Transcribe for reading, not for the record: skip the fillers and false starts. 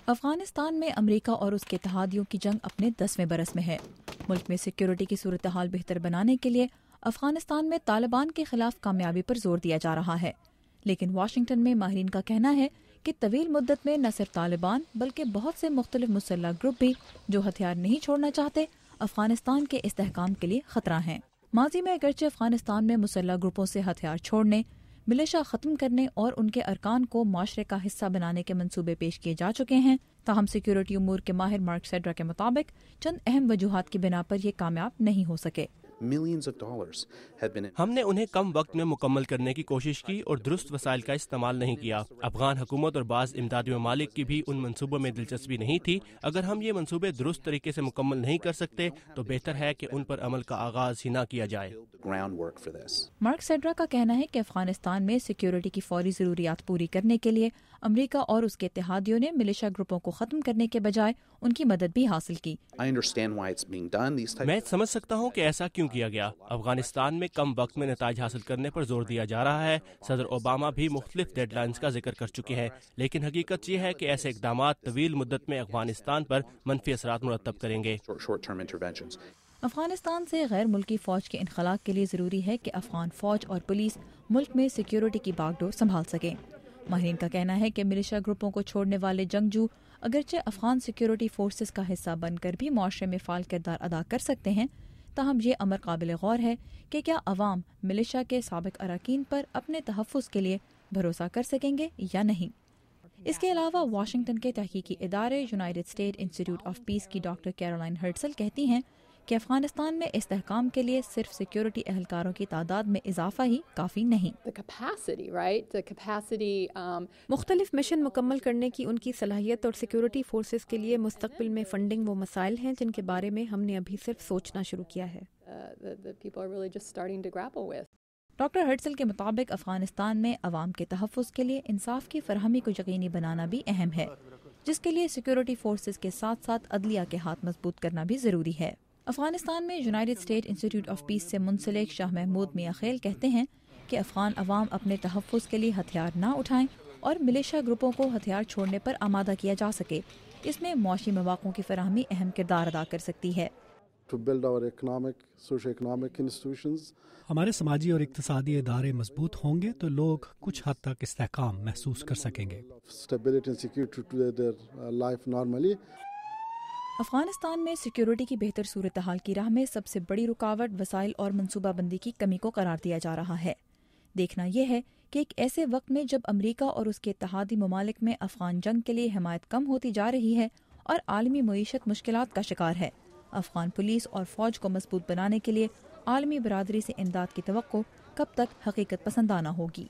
افغانستان میں امریکہ اور اس کے اتحادیوں کی جنگ اپنے 10ویں برس میں ہے۔ ملک میں سیکیورٹی کی صورتحال بہتر بنانے کے لیے افغانستان میں طالبان کے خلاف کامیابی پر زور دیا جا رہا ہے، لیکن واشنگٹن میں ماہرین کا کہنا ہے کہ طویل مدت میں نہ صرف طالبان بلکہ بہت سے مختلف مسلح گروپ بھی جو ہتھیار نہیں چھوڑنا چاہتے افغانستان کے استحکام کے لیے خطرہ ہیں۔ ماضی میں اگرچہ افغانستان میں مسلح گروپوں سے ہتھیار چھوڑنے، ملیشیا ختم کرنے اور ان کے ارکان کو معاشرے کا حصہ بنانے کے منصوبے پیش کیے جا چکے ہیں، تاہم سیکیورٹی امور کے ماہر مارک سیڈرا کے مطابق چند اہم وجوہات کی بنا پر یہ کامیاب نہیں ہو سکے۔ ہم نے انہیں کم وقت میں مکمل کرنے کی کوشش کی اور درست وسائل کا استعمال نہیں کیا۔ افغان حکومت اور بعض امدادی ممالک کی بھی ان منصوبوں میں دلچسپی نہیں تھی۔ اگر ہم یہ منصوبے درست طریقے سے مکمل نہیں کر سکتے تو بہتر ہے کہ ان پر عمل کا آغاز ہی نہ کیا جائے۔ مارک سیڈرا کا کہنا ہے کہ افغانستان میں سیکیورٹی کی فوری ضروریات پوری کرنے کے لیے امریکہ اور اس کے اتحادیوں نے ملیشیا گروپوں کو ختم کرنے کے بجائے ان کی مدد بھی حاصل کی۔ میں سمجھ سکتا ہوں کہ ایسا کیوں کیا گیا۔ افغانستان میں کم وقت میں نتائج حاصل کرنے پر زور دیا جا رہا ہے۔ صدر اوباما بھی مختلف ڈیڈ لائنز کا ذکر کر چکے ہیں، لیکن حقیقت یہ ہے کہ ایسے اقدامات طویل مدت میں افغانستان پر منفی اثرات مرتب کریں گے۔ افغانستان سے غیر ملکی فوج کے انخلاء کے لیے ضروری ہے کہ افغان فوج اور پولیس ملک میں سیکیورٹی کی باغ ڈور سنبھال سکیں۔ ماہرین کا کہنا ہے کہ ملیشیا گروپوں کو چھوڑنے والے جنگجو اگرچہ افغان سیکیورٹی فورسز کا حصہ بن کر بھی معاشرے میں فعال کردار ادا کر سکتے ہیں، تاہم یہ امر قابل غور ہے کہ کیا عوام ملیشیا کے سابق اراکین پر اپنے تحفظ کے لیے بھروسہ کر سکیں گے یا نہیں۔ اس کے علاوہ واشنگٹن کے تحقیقی ادارے یونائیٹڈ اسٹیٹ انسٹی ٹیوٹ آف پیس کی ڈاکٹر کیرولائن ہرٹزل کہتی ہیں کہ افغانستان میں استحکام کے لیے صرف سیکیورٹی اہلکاروں کی تعداد میں اضافہ ہی کافی نہیں۔ مختلف مشن مکمل کرنے کی ان کی صلاحیت اور سیکیورٹی فورسز کے لیے مستقبل میں فنڈنگ وہ مسائل ہیں جن کے بارے میں ہم نے ابھی صرف سوچنا شروع کیا ہے۔ ڈاکٹر ہرٹزل کے مطابق افغانستان میں عوام کے تحفظ کے لیے انصاف کی فراہمی کو یقینی بنانا بھی اہم ہے، جس کے لیے سیکیورٹی فورسز کے ساتھ ساتھ عدلیہ کے ہاتھ مضبوط کرنا بھی ضروری ہے۔ افغانستان میں یونائیٹڈ اسٹیٹ انسٹی ٹیوٹ آف پیس سے منسلک شاہ محمود میاں خیل کہتے ہیں کہ افغان عوام اپنے تحفظ کے لیے ہتھیار نہ اٹھائیں اور ملیشیا گروپوں کو ہتھیار چھوڑنے پر آمادہ کیا جا سکے۔ اس میں معاشی مواقع کی فراہمی اہم کردار ادا کر سکتی ہے۔ ہمارے سماجی اور اقتصادی ادارے مضبوط ہوں گے تو لوگ کچھ حد تک استحکام محسوس کر سکیں گے۔ افغانستان میں سیکیورٹی کی بہتر صورتحال کی راہ میں سب سے بڑی رکاوٹ وسائل اور منصوبہ بندی کی کمی کو قرار دیا جا رہا ہے۔ دیکھنا یہ ہے کہ ایک ایسے وقت میں جب امریکہ اور اس کے اتحادی ممالک میں افغان جنگ کے لیے حمایت کم ہوتی جا رہی ہے اور عالمی معیشت مشکلات کا شکار ہے، افغان پولیس اور فوج کو مضبوط بنانے کے لیے عالمی برادری سے امداد کی توقع کب تک حقیقت پسندانہ ہوگی۔